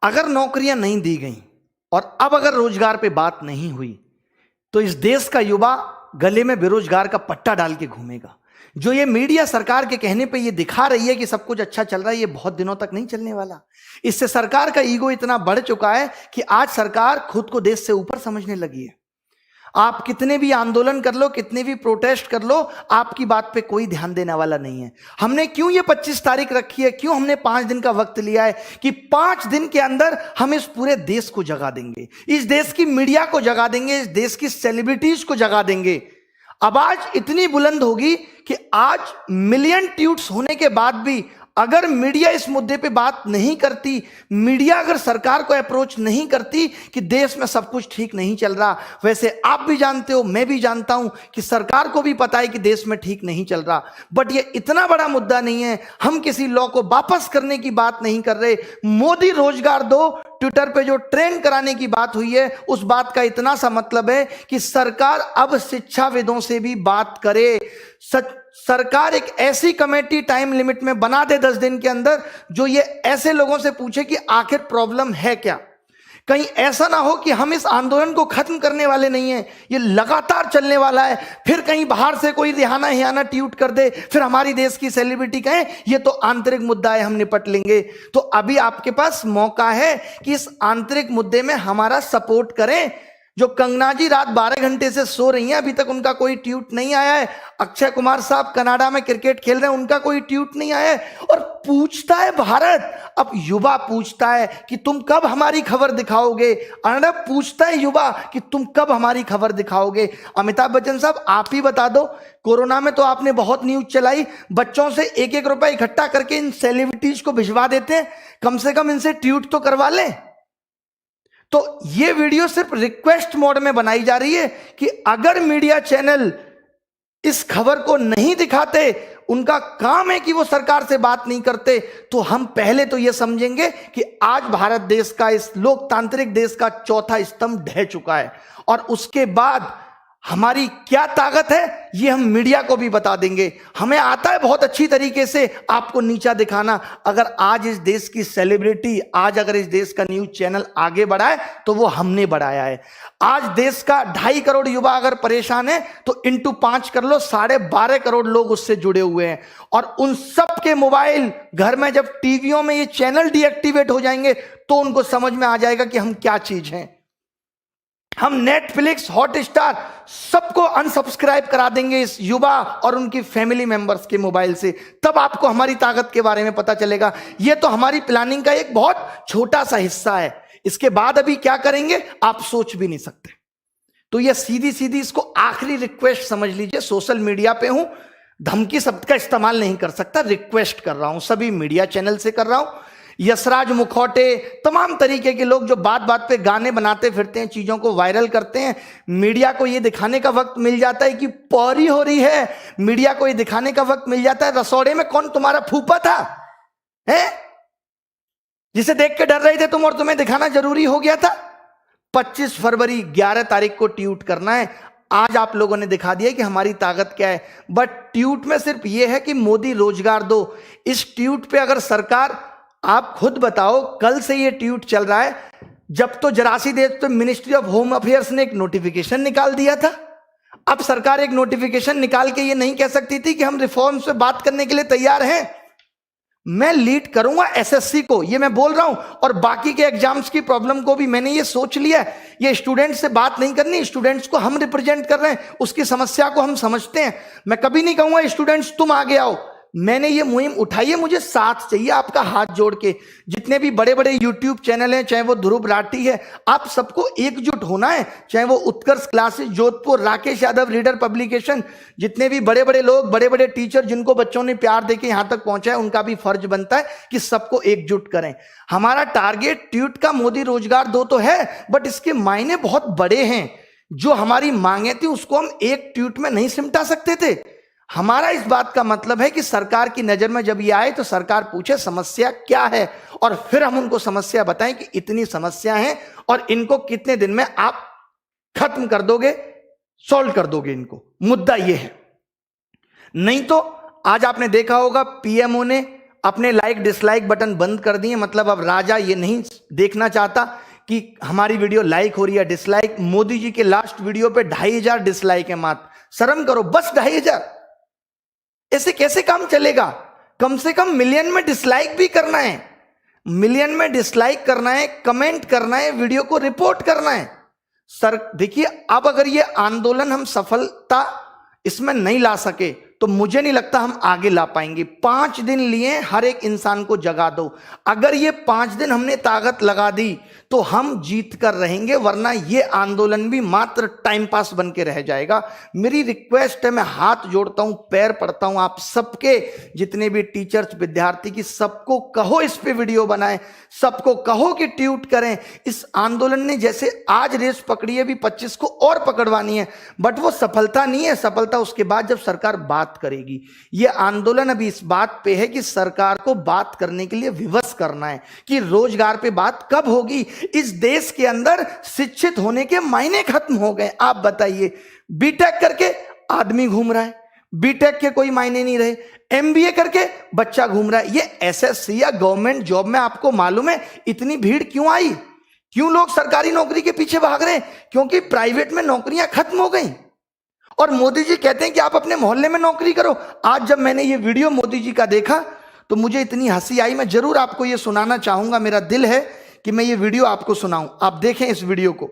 अगर नौकरियां नहीं दी गई और अब अगर रोजगार पे बात नहीं हुई तो इस देश का युवा गले में बेरोजगार का पट्टा डाल के घूमेगा। जो ये मीडिया सरकार के कहने पे ये दिखा रही है कि सब कुछ अच्छा चल रहा है, ये बहुत दिनों तक नहीं चलने वाला। इससे सरकार का ईगो इतना बढ़ चुका है कि आज सरकार खुद को देश से ऊपर समझने लगी है। आप कितने भी आंदोलन कर लो, कितने भी प्रोटेस्ट कर लो, आपकी बात पे कोई ध्यान देने वाला नहीं है। हमने क्यों ये 25 तारीख रखी है, क्यों हमने 5 दिन का वक्त लिया है कि 5 दिन के अंदर हम इस पूरे देश को जगा देंगे, इस देश की मीडिया को जगा देंगे, इस देश की सेलिब्रिटीज को जगा देंगे। आवाज इतनी बुलंद होगी कि आज मिलियन ट्वीट्स होने के बाद भी अगर मीडिया इस मुद्दे पे बात नहीं करती, मीडिया अगर सरकार को अप्रोच नहीं करती कि देश में सब कुछ ठीक नहीं चल रहा, वैसे आप भी जानते हो, मैं भी जानता हूं कि सरकार को भी पता है कि देश में ठीक नहीं चल रहा, बट ये इतना बड़ा मुद्दा नहीं है। हम किसी लॉ को वापस करने की बात नहीं कर रहे। मोदी रोजगार दो ट्विटर पे जो ट्रेंड कराने की बात हुई है, उस बात का इतना सा मतलब है कि सरकार अब शिक्षाविदों से भी बात करे। सरकार एक ऐसी कमेटी टाइम लिमिट में बना दे 10 दिन के अंदर, जो ये ऐसे लोगों से पूछे कि आखिर प्रॉब्लम है क्या। कहीं ऐसा ना हो कि हम इस आंदोलन को खत्म करने वाले नहीं हैं, ये लगातार चलने वाला है, फिर कहीं बाहर से कोई रिहाना हियाना ट्वीट कर दे, फिर हमारी देश की सेलिब्रिटी कहे ये तो आंतरिक मुद्दा है, हम निपट लेंगे। तो अभी आपके पास मौका है कि इस आंतरिक मुद्दे में हमारा सपोर्ट करें। जो कंगना जी रात 12 घंटे से सो रही हैं, अभी तक उनका कोई ट्वीट नहीं आया है। अक्षय कुमार साहब कनाडा में क्रिकेट खेल रहे हैं, उनका कोई ट्वीट नहीं आया है। और पूछता है भारत, अब युवा पूछता है कि तुम कब हमारी खबर दिखाओगे। अर्णब पूछता है युवा कि तुम कब हमारी खबर दिखाओगे। अमिताभ बच्चन साहब आप ही बता दो, कोरोना में तो आपने बहुत न्यूज चलाई, बच्चों से 1-1 रुपए इकट्ठा करके इन सेलिब्रिटीज को भिजवा देते हैं, कम से कम इनसे ट्वीट तो करवा लें। तो ये वीडियो सिर्फ रिक्वेस्ट मोड में बनाई जा रही है कि अगर मीडिया चैनल इस खबर को नहीं दिखाते, उनका काम है कि वो सरकार से बात नहीं करते, तो हम पहले तो ये समझेंगे कि आज भारत देश का, इस लोकतांत्रिक देश का चौथा स्तंभ ढह चुका है। और उसके बाद हमारी क्या ताकत है ये हम मीडिया को भी बता देंगे। हमें आता है बहुत अच्छी तरीके से आपको नीचा दिखाना। अगर आज इस देश की सेलिब्रिटी, आज अगर इस देश का न्यूज चैनल आगे बढ़ा है तो वो हमने बढ़ाया है। आज देश का 2.5 करोड़ युवा अगर परेशान है तो इंटू 5 कर लो, 12.5 करोड़ लोग उससे जुड़े हुए हैं। और उन सब के मोबाइल घर में जब टीवियों में ये चैनल डीएक्टिवेट हो जाएंगे तो उनको समझ में आ जाएगा कि हम क्या चीज हैं। हम नेटफ्लिक्स, हॉटस्टार सबको अनसब्सक्राइब करा देंगे इस युवा और उनकी फैमिली मेंबर्स के मोबाइल से, तब आपको हमारी ताकत के बारे में पता चलेगा। यह तो हमारी प्लानिंग का एक बहुत छोटा सा हिस्सा है। इसके बाद अभी क्या करेंगे आप सोच भी नहीं सकते। तो यह सीधी सीधी इसको आखिरी रिक्वेस्ट समझ लीजिए। सोशल मीडिया पे हूं, धमकी शब्द का इस्तेमाल नहीं कर सकता, रिक्वेस्ट कर रहा हूं, सभी मीडिया चैनल से कर रहा हूं। यशराज मुखौटे, तमाम तरीके के लोग जो बात बात पे गाने बनाते फिरते हैं, चीजों को वायरल करते हैं, मीडिया को ये दिखाने का वक्त मिल जाता है कि पौरी हो रही है, मीडिया को ये दिखाने का वक्त मिल जाता है रसोड़े में कौन तुम्हारा फूफा था, है जिसे देख के डर रहे थे तुम, और तुम्हें दिखाना जरूरी हो गया था। 25 फरवरी 11 तारीख को ट्वीट करना है। आज आप लोगों ने दिखा दिया कि हमारी ताकत क्या है। बट ट्वीट में सिर्फ यह है कि मोदी रोजगार दो। इस ट्वीट पे अगर सरकार, आप खुद बताओ, कल से ये ट्वीट चल रहा है, जब तो जरासी देश पे मिनिस्ट्री ऑफ होम अफेयर्स ने एक नोटिफिकेशन निकाल दिया था। अब सरकार एक नोटिफिकेशन निकाल के ये नहीं कह सकती थी कि हम रिफॉर्म्स पे बात करने के लिए तैयार हैं। मैं लीड करूंगा एसएससी को, ये मैं बोल रहा हूं, और बाकी के एग्जाम्स की प्रॉब्लम को भी मैंने ये सोच लिया है। ये स्टूडेंट्स से बात नहीं करनी, स्टूडेंट्स को हम रिप्रेजेंट कर रहे हैं, उसकी समस्या को हम समझते हैं। मैं कभी नहीं कहूंगा स्टूडेंट्स तुम आगे आओ। मैंने ये मुहिम उठाई है, मुझे साथ चाहिए आपका, हाथ जोड़ के। जितने भी बड़े बड़े यूट्यूब चैनल हैं, चाहे वो ध्रुव राठी है, आप सबको एकजुट होना है। चाहे वो Utkarsh classes Jodhpur, Rakesh Yadav reader publication, जितने भी बड़े बड़े लोग, बड़े बड़े टीचर जिनको बच्चों ने प्यार देके यहां तक पहुंचा है, उनका भी फर्ज बनता है कि सबको एकजुट करें। हमारा टारगेट ट्वीट का मोदी रोजगार दो तो है, बट इसके मायने बहुत बड़े हैं। जो हमारी मांगे थी उसको हम एक ट्वीट में नहीं सिमटा सकते थे। हमारा इस बात का मतलब है कि सरकार की नजर में जब ये आए तो सरकार पूछे समस्या क्या है, और फिर हम उनको समस्या बताएं कि इतनी समस्या है और इनको कितने दिन में आप खत्म कर दोगे, सॉल्व कर दोगे इनको। मुद्दा ये है। नहीं तो आज आपने देखा होगा पीएमओ ने अपने लाइक डिसलाइक बटन बंद कर दिए। मतलब अब राजा ये नहीं देखना चाहता कि हमारी वीडियो लाइक हो रही है डिसलाइक। मोदी जी के लास्ट वीडियो पे 2500 डिसलाइक है मात्र। शर्म करो, बस 2500। ऐसे कैसे काम चलेगा? कम से कम मिलियन में डिसलाइक भी करना है, मिलियन में डिसलाइक करना है, कमेंट करना है, वीडियो को रिपोर्ट करना है। सर देखिए, अब अगर ये आंदोलन हम सफलता इसमें नहीं ला सके तो मुझे नहीं लगता हम आगे ला पाएंगे। 5 दिन लिए, हर एक इंसान को जगा दो। अगर ये 5 दिन हमने ताकत लगा दी तो हम जीत कर रहेंगे, वरना ये आंदोलन भी मात्र टाइम पास बन के रह जाएगा। मेरी रिक्वेस्ट है, मैं हाथ जोड़ता हूं, पैर पड़ता हूं आप सबके, जितने भी टीचर्स विद्यार्थी की, सबको कहो इस पे वीडियो बनाएं, सबको कहो कि ट्वीट करें। इस आंदोलन ने जैसे आज रेस पकड़ी है, भी 25 को और पकड़वानी है, बट वो सफलता नहीं है। सफलता उसके बाद जब सरकार बात करेगी। ये आंदोलन अभी इस बात पे है कि सरकार को बात करने के लिए विवश करना है कि रोजगार पे बात कब होगी। इस देश के अंदर शिक्षित होने के मायने खत्म हो गए। आप बताइए, बीटेक करके आदमी घूम रहा है, बीटेक के कोई मायने नहीं रहे, एमबीए करके बच्चा घूम रहा है। ये एसएससी या गवर्नमेंट जॉब में आपको मालूम है इतनी भीड़ क्यों आई? क्यों लोग सरकारी नौकरी के पीछे भाग रहे हैं? क्योंकि प्राइवेट में नौकरियां खत्म हो गई। और मोदी जी कहते हैं कि आप अपने मोहल्ले में नौकरी करो। आज जब मैंने ये वीडियो मोदी जी का देखा तो मुझे इतनी हंसी आई। मैं जरूर आपको ये सुनाना चाहूंगा, मेरा दिल है कि मैं ये वीडियो आपको सुनाऊं। आप देखें इस वीडियो को।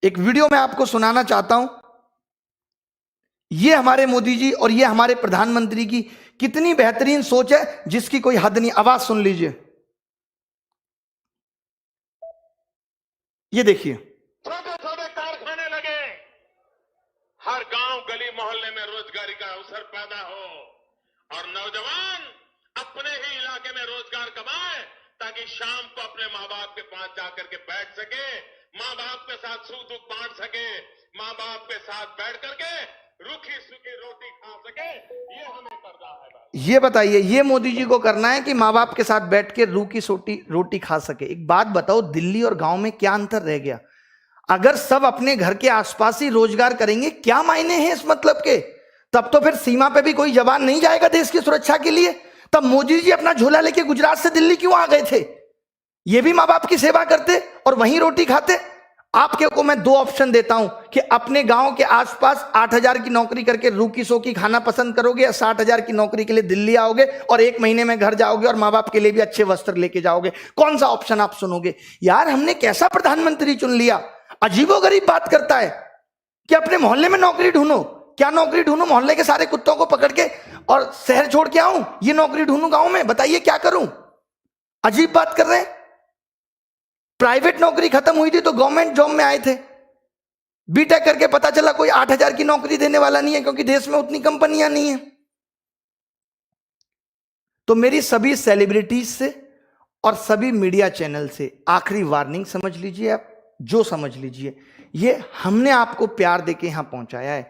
एक वीडियो मैं आपको सुनाना चाहता हूं। ये हमारे मोदी जी और ये हमारे प्रधानमंत्री की कितनी बेहतरीन सोच है, जिसकी कोई हद नहीं। आवाज सुन लीजिए, ये देखिए। छोटे छोटे कारखाने लगे, हर गांव गली मोहल्ले में रोजगारी का अवसर पैदा हो और नौजवान अपने ही इलाके में रोजगार कमाए, ताकि शाम को अपने माँ बाप के पास जाकर के बैठ सके, माँ बाप के साथ सुख दुख बांट सके, माँ बाप के साथ बैठ करके रूखी सूखी रोटी खा सके। ये हमें करना है भाई। ये बताइए, ये मोदी जी को करना है कि माँ बाप के साथ बैठ के रूखी सूखी रोटी खा सके। एक बात बताओ, दिल्ली और गांव में क्या अंतर रह गया? अगर सब अपने घर के आसपास ही रोजगार करेंगे, क्या मायने हैं इस मतलब के? तब तो फिर सीमा पे भी कोई जवान नहीं जाएगा देश की सुरक्षा के लिए। तब मोदी जी अपना झोला लेके गुजरात से दिल्ली क्यों आ गए थे? ये भी माँ बाप की सेवा करते और वहीं रोटी खाते। आपके को मैं 2 ऑप्शन देता हूं कि अपने गांव के आसपास 8000 की नौकरी करके रूखी सोखी खाना पसंद करोगे, या 60,000 की नौकरी के लिए दिल्ली आओगे और 1 महीने में घर जाओगे और माँ बाप के लिए भी अच्छे वस्त्र लेके जाओगे। कौन सा ऑप्शन आप सुनोगे? यार, हमने कैसा प्रधानमंत्री चुन लिया? अजीबोगरीब बात करता है कि अपने मोहल्ले में नौकरी ढूंढो। क्या नौकरी ढूंढूं? मोहल्ले के सारे कुत्तों को पकड़ के और शहर छोड़ के आऊं? ये नौकरी ढूंढूं गांव में? बताइए क्या करूं? अजीब बात कर रहे हैं। प्राइवेट नौकरी खत्म हुई थी तो गवर्नमेंट जॉब में आए थे। बीटेक करके पता चला कोई 8000 की नौकरी देने वाला नहीं है, क्योंकि देश में उतनी कंपनियां नहीं है। तो मेरी सभी सेलिब्रिटीज से और सभी मीडिया चैनल से आखिरी वार्निंग समझ लीजिए, आप जो समझ लीजिए, ये हमने आपको प्यार देके यहां पहुंचाया है।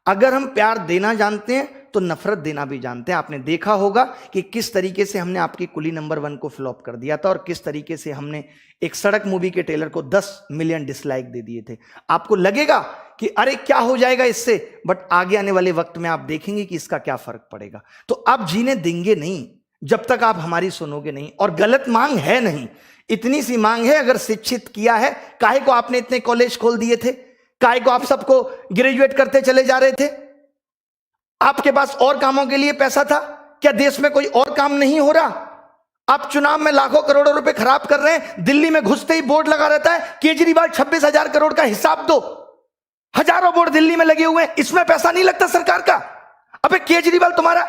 अगर हम प्यार देना जानते हैं तो नफरत देना भी जानते हैं। आपने देखा होगा कि किस तरीके से हमने आपकी कुली नंबर 1 को फ्लॉप कर दिया था और किस तरीके से हमने एक सड़क मूवी के ट्रेलर को 10 मिलियन डिसलाइक दे दिए थे। आपको लगेगा कि अरे क्या हो जाएगा इससे, बट आगे आने वाले वक्त में आप देखेंगे कि इसका क्या फर्क पड़ेगा। तो आप जीने देंगे नहीं जब तक आप हमारी सुनोगे नहीं। और गलत मांग है नहीं, इतनी सी मांग है। अगर शिक्षित किया है, काहे को आपने इतने कॉलेज खोल दिए थे? काहे को आप सबको ग्रेजुएट करते चले जा रहे थे? आपके पास और कामों के लिए पैसा था क्या? देश में कोई और काम नहीं हो रहा? आप चुनाव में लाखों करोड़ों रुपए खराब कर रहे हैं। दिल्ली में घुसते ही बोर्ड लगा रहता है, केजरीवाल 26,000 करोड़ का हिसाब दो। हजारों बोर्ड दिल्ली में लगे हुए हैं, इसमें पैसा नहीं लगता सरकार का? अबे केजरीवाल तुम्हारा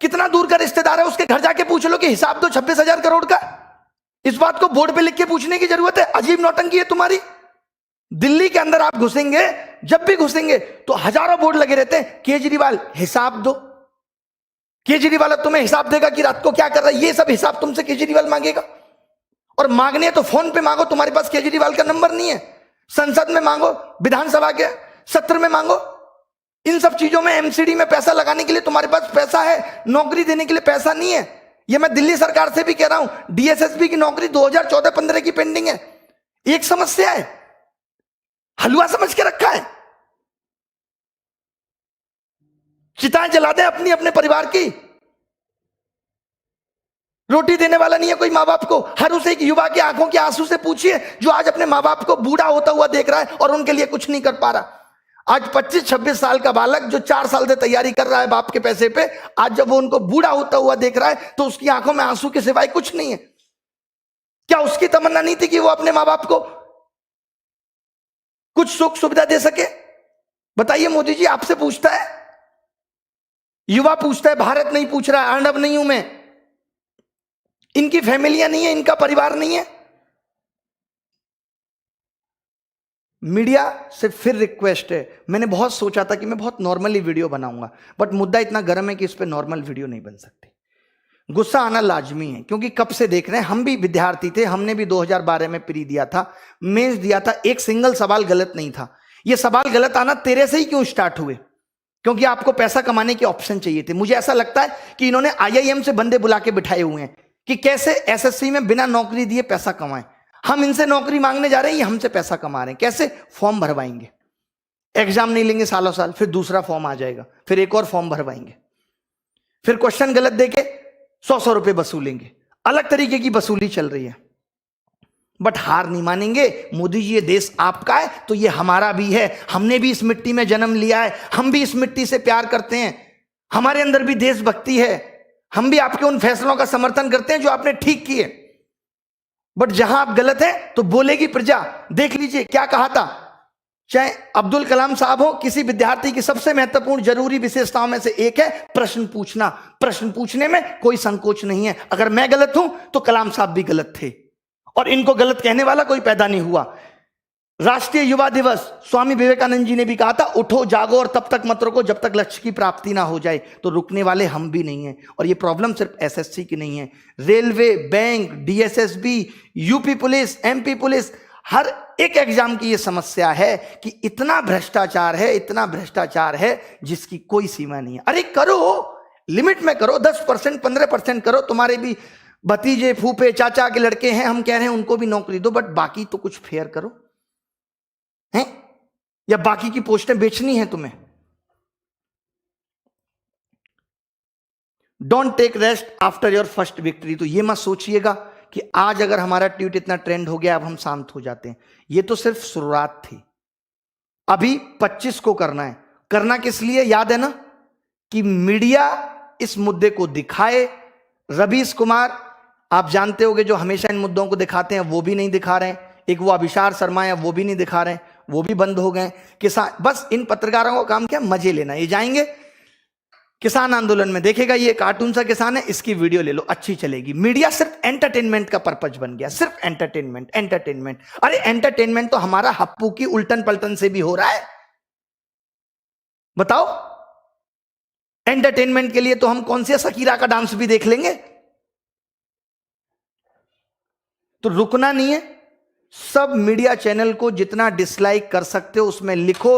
कितना दूर का रिश्तेदार है, उसके घर जाके पूछ लो कि हिसाब दो 26,000 करोड़ का। इस बात को बोर्ड पे लिख के पूछने की जरूरत है? अजीब नौटंकी है तुम्हारी। दिल्ली के अंदर आप घुसेंगे, जब भी घुसेंगे तो हजारों बोर्ड लगे रहते हैं, केजरीवाल हिसाब दो। केजरीवाल तुम्हें हिसाब देगा कि रात को क्या कर रहा है, ये सब हिसाब तुमसे केजरीवाल मांगेगा। और मांगने तो फोन पे मांगो, तुम्हारे पास केजरीवाल का नंबर नहीं है। संसद में मांगो, विधानसभा के सत्र में मांगो। इन सब चीजों में एमसीडी में पैसा लगाने के लिए तुम्हारे पास पैसा है, नौकरी देने के लिए पैसा नहीं है। ये मैं दिल्ली सरकार से भी कह रहा हूं, डीएसएसबी की नौकरी 2014-15 की पेंडिंग है। एक समस्या है, हलवा समझ के रखा है। चिताएं जला दें अपनी अपने परिवार की। रोटी देने वाला नहीं है कोई माँ बाप को। हर उस एक युवा के आंखों के आंसू से पूछिए जो आज अपने माँ बाप को बूढ़ा होता हुआ देख रहा है और उनके लिए कुछ नहीं कर पा रहा। आज 25-26 साल का बालक जो 4 साल से तैयारी कर रहा है बाप के पैसे पे, आज जब वो उनको बूढ़ा होता हुआ देख रहा है तो उसकी आंखों में आंसू के सिवाय कुछ नहीं है। क्या उसकी तमन्ना नहीं थी कि वो अपने माँ बाप को कुछ सुख सुविधा दे सके? बताइए मोदी जी, आपसे पूछता है, युवा पूछता है, भारत नहीं पूछ रहा है। अर्नब नहीं हूं मैं, इनकी फैमिलियां नहीं है, इनका परिवार नहीं है। मीडिया से फिर रिक्वेस्ट है, मैंने बहुत सोचा था कि मैं बहुत नॉर्मली वीडियो बनाऊंगा, बट मुद्दा इतना गर्म है कि इस पे नॉर्मल वीडियो नहीं बन सकती। गुस्सा आना लाजमी है क्योंकि कब से देख रहे हैं, हम भी विद्यार्थी थे, हमने भी 2012 में प्री दिया था, मेंस दिया था, एक सिंगल सवाल गलत नहीं था। ये सवाल गलत आना तेरे से ही क्यों स्टार्ट हुए? क्योंकि आपको पैसा कमाने के ऑप्शन चाहिए थे। मुझे ऐसा लगता है कि इन्होंने IIM से बंदे बुला के बिठाए हुए हैं कि कैसे SSC में बिना नौकरी दिए पैसा कमाएं। हम इनसे नौकरी मांगने जा रहे हैं, ये हमसे पैसा कमा रहे हैं। कैसे? फॉर्म भरवाएंगे, एग्जाम नहीं लेंगे सालों साल, फिर दूसरा फॉर्म आ जाएगा, फिर एक और फॉर्म भरवाएंगे, फिर क्वेश्चन गलत देके 100 रुपए वसूलेंगे। अलग तरीके की वसूली चल रही है, बट हार नहीं मानेंगे। मोदी जी, ये देश आपका है तो ये हमारा भी है, हमने भी इस मिट्टी में जन्म लिया है, हम भी इस मिट्टी से प्यार करते हैं, हमारे अंदर भी देशभक्ति है, हम भी आपके उन फैसलों का समर्थन करते हैं जो आपने ठीक किए। बट जहां आप गलत हैं तो बोलेगी प्रजा। देख लीजिए क्या कहा था, चाहे अब्दुल कलाम साहब हो, किसी विद्यार्थी की सबसे महत्वपूर्ण जरूरी विशेषताओं में से एक है प्रश्न पूछना। प्रश्न पूछने में कोई संकोच नहीं है। अगर मैं गलत हूं तो कलाम साहब भी गलत थे और इनको गलत कहने वाला कोई पैदा नहीं हुआ। राष्ट्रीय युवा दिवस, स्वामी विवेकानंद जी ने भी कहा था, उठो जागो और तब तक मत रुको जब तक लक्ष्य की प्राप्ति ना हो जाए। तो रुकने वाले हम भी नहीं हैं। और ये प्रॉब्लम सिर्फ SSC की नहीं है, railway, bank, DSSB, UP police, MP police, हर एक एग्जाम की ये समस्या है कि इतना भ्रष्टाचार है, इतना भ्रष्टाचार है जिसकी कोई सीमा नहीं है। अरे करो, लिमिट में करो, 10%, 15% करो। तुम्हारे भी भतीजे, फूफे, चाचा के लड़के हैं, हम कह रहे हैं उनको भी नौकरी दो, बट बाकी तो कुछ फेयर करो हैं? या बाकी की पोस्टें बेचनी है तुम्हें? Don't take rest after your first victory. तो ये मत सोचिएगा कि आज अगर हमारा ट्वीट इतना ट्रेंड हो गया अब हम शांत हो जाते हैं। ये तो सिर्फ शुरुआत थी, अभी 25 को करना है। करना किस लिए याद है ना, कि मीडिया इस मुद्दे को दिखाए। रवीश कुमार आप जानते होंगे जो हमेशा इन मुद्दों को दिखाते हैं, वो भी नहीं दिखा रहे हैं। एक वो अभिसार शर्मा है, वो भी नहीं दिखा रहे हैं, वो भी बंद हो गए। किसान, बस इन पत्रकारों का काम क्या, मजे लेना। ये जाएंगे किसान आंदोलन में, देखेगा ये कार्टून सा किसान है, इसकी वीडियो ले लो, अच्छी चलेगी। मीडिया सिर्फ एंटरटेनमेंट का पर्पज बन गया, सिर्फ एंटरटेनमेंट, एंटरटेनमेंट। अरे एंटरटेनमेंट तो हमारा हप्पू की उल्टन पलटन से भी हो रहा है। बताओ, एंटरटेनमेंट के लिए तो हम कौन सी शकीरा का डांस भी देख लेंगे। तो रुकना नहीं है। सब मीडिया चैनल को जितना डिसलाइक कर सकते हो उसमें लिखो।